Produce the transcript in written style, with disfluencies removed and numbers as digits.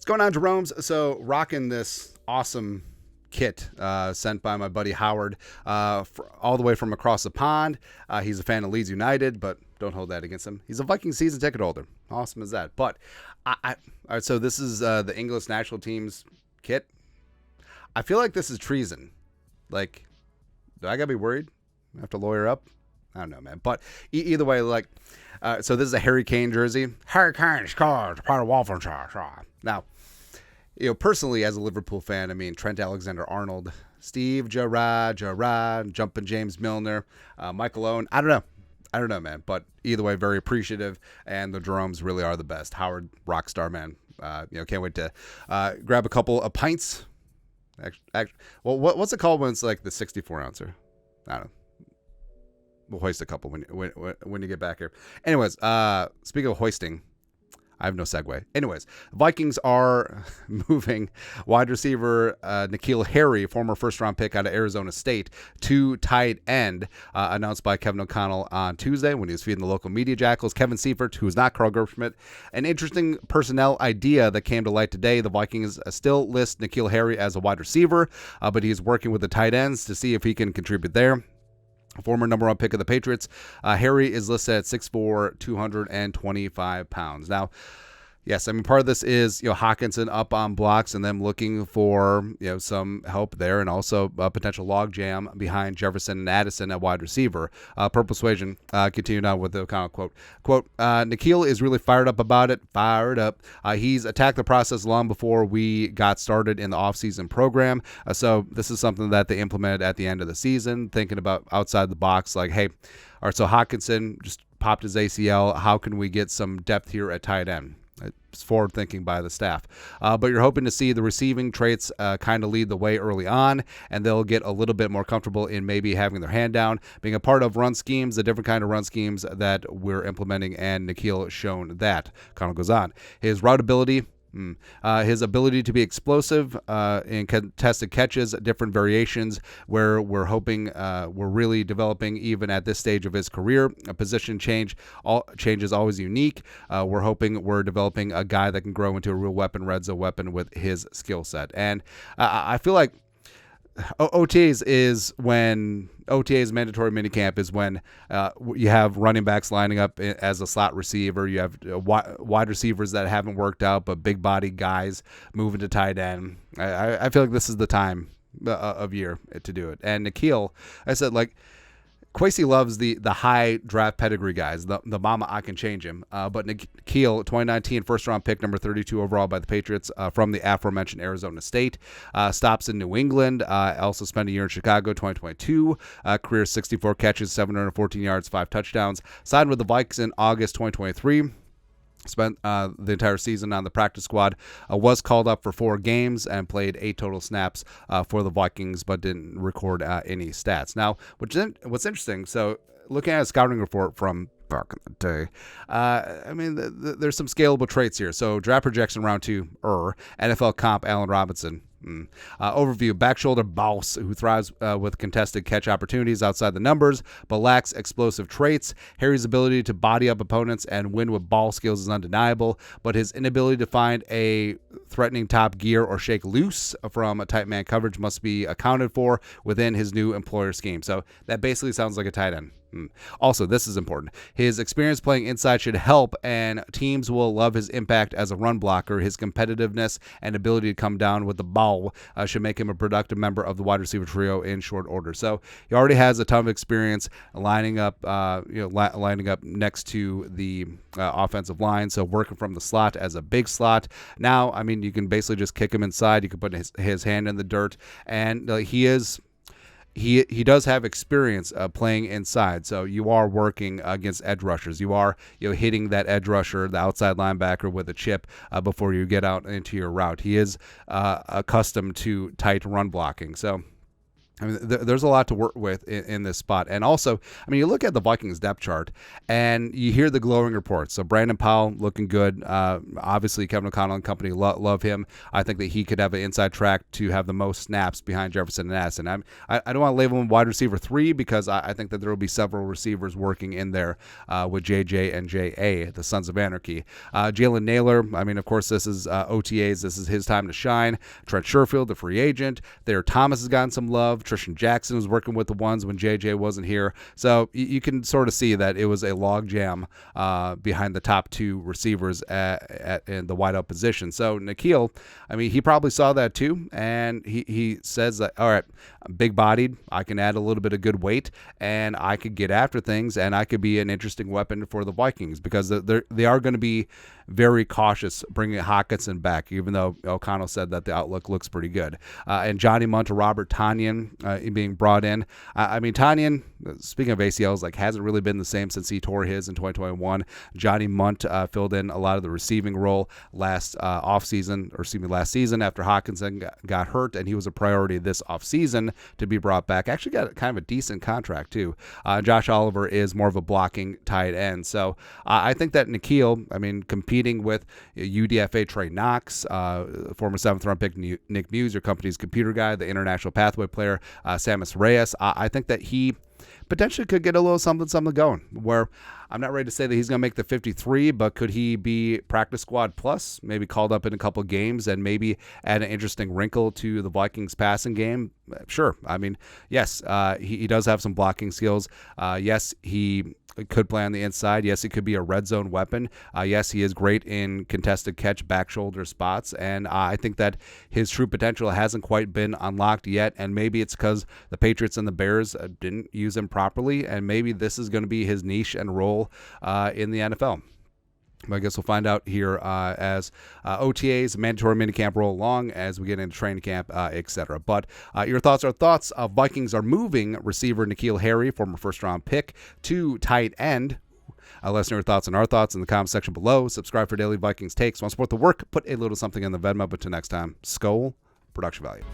going on, Jerome's? So rocking this awesome kit sent by my buddy Howard all the way from across the pond. He's a fan of Leeds United, but don't hold that against him. He's a Vikings season ticket holder. Awesome as that. But all right, so this is the English national team's kit. I feel like this is treason. Like, do I gotta be worried? I have to lawyer up? I don't know, man. But either way, like, so this is a Harry Kane jersey. Harry Kane's card, part of Wolfenshire. Now, personally, as a Liverpool fan, I mean, Trent Alexander-Arnold, Steve Gerrard, Jumpin' James Milner, Michael Owen. I don't know, man. But either way, very appreciative, and the Jeromes really are the best. Howard, rockstar, man. Can't wait to grab a couple of pints. Well, what's it called when it's like the 64 ouncer? I don't know. We'll hoist a couple when you get back here. Anyways, speaking of hoisting, I have no segue. Anyways, Vikings are moving wide receiver N'Keal Harry, former first-round pick out of Arizona State, to tight end, announced by Kevin O'Connell on Tuesday when he was feeding the local media jackals. Kevin Seifert, who is not Carl Gershmidt. An interesting personnel idea that came to light today. The Vikings still list N'Keal Harry as a wide receiver, but he's working with the tight ends to see if he can contribute there. Former number one pick of the Patriots, Harry is listed at 6'4", 225 pounds. Now, yes, I mean, part of this is, Hawkinson up on blocks and them looking for, some help there, and also a potential logjam behind Jefferson and Addison at wide receiver. Purple Suasion continued on with the O'Connell quote, N'Keal is really fired up about it. He's attacked the process long before we got started in the offseason program. So this is something that they implemented at the end of the season, thinking about outside the box, like, hey, all right, so Hawkinson just popped his ACL. How can we get some depth here at tight end? It's forward thinking by the staff. But you're hoping to see the receiving traits kind of lead the way early on, and they'll get a little bit more comfortable in maybe having their hand down, being a part of run schemes, the different kind of run schemes that we're implementing, and N'Keal has shown that. Connell goes on. His route ability, his ability to be explosive in contested catches, different variations where we're hoping we're really developing even at this stage of his career. A position change is always unique. We're hoping we're developing a guy that can grow into a real weapon, red zone weapon with his skill set. And I feel like OTAs mandatory minicamp is when you have running backs lining up as a slot receiver. You have wide receivers that haven't worked out, but big body guys moving to tight end. I feel like this is the time of year to do it. And N'Keal, I said, like, Kwesi loves the high draft pedigree guys, the mama I can change him. But N'Keal, 2019 first-round pick, number 32 overall by the Patriots from the aforementioned Arizona State. Stops in New England. Also spent a year in Chicago, 2022. Career 64 catches, 714 yards, 5 touchdowns. Signed with the Vikings in August 2023. Spent the entire season on the practice squad, was called up for 4 games and played 8 total snaps for the Vikings, but didn't record any stats. Now, what's interesting, so looking at a scouting report from back in the day, I mean, there's some scalable traits here. So draft projection round 2, NFL comp, Allen Robinson. Overview: back shoulder boss who thrives with contested catch opportunities outside the numbers, but lacks explosive traits. Harry's ability to body up opponents and win with ball skills is undeniable, but his inability to find a threatening top gear or shake loose from a tight man coverage must be accounted for within his new employer scheme. So that basically sounds like a tight end. Also, this is important. His experience playing inside should help, and teams will love his impact as a run blocker. His competitiveness and ability to come down with the ball should make him a productive member of the wide receiver trio in short order. So he already has a ton of experience lining up, lining up next to the offensive line. So working from the slot as a big slot. Now, I mean, you can basically just kick him inside. You can put his hand in the dirt, and he does have experience playing inside, so you are working against edge rushers. You are hitting that edge rusher, the outside linebacker, with a chip before you get out into your route. He is accustomed to tight run blocking. So I mean, there's a lot to work with in this spot. And also, I mean, you look at the Vikings depth chart and you hear the glowing reports. So Brandon Powell looking good. Obviously, Kevin O'Connell and company love him. I think that he could have an inside track to have the most snaps behind Jefferson and Addison. I don't want to label him wide receiver 3 because I think that there will be several receivers working in there with JJ and JA, the Sons of Anarchy. Jalen Naylor, I mean, of course, this is OTAs. This is his time to shine. Trent Sherfield, the free agent. Thayer Thomas has gotten some love. Trishan Jackson was working with the ones when JJ wasn't here. So you can sort of see that it was a logjam behind the top 2 receivers in the wideout position. So N'Keal, I mean, he probably saw that too. And he says that, all right, I'm big-bodied. I can add a little bit of good weight, and I could get after things, and I could be an interesting weapon for the Vikings because they are going to be very cautious bringing Hockenson back, even though O'Connell said that the outlook looks pretty good. And Johnny Munt or Robert Tonyan being brought in. I mean, Tonyan, speaking of ACLs, like hasn't really been the same since he tore his in 2021. Johnny Munt filled in a lot of the receiving role last season after Hockenson got hurt, and he was a priority this offseason to be brought back. Actually got kind of a decent contract too. Josh Oliver is more of a blocking tight end. So I think that N'Keal, I mean, competing with UDFA Trey Knox, former 7th round pick Nick Muse, your company's computer guy, the international pathway player, Samus Reyes. I think that he potentially could get a little something going where I'm not ready to say that he's going to make the 53, but could he be practice squad plus, maybe called up in a couple of games and maybe add an interesting wrinkle to the Vikings passing game? Sure. I mean, yes, he does have some blocking skills. Yes, he could play on the inside. Yes, he could be a red zone weapon. Yes, he is great in contested catch back shoulder spots. And I think that his true potential hasn't quite been unlocked yet. And maybe it's because the Patriots and the Bears didn't use him properly. And maybe this is going to be his niche and role in the NFL. I guess we'll find out here as OTAs, mandatory minicamp roll along as we get into training camp, etc. But your thoughts are thoughts. Vikings are moving receiver N'Keal Harry, former first-round pick, to tight end. Let us know your thoughts and our thoughts in the comment section below. Subscribe for daily Vikings takes. Want to support the work? Put a little something in the Venmo. But until next time, Skol, production value.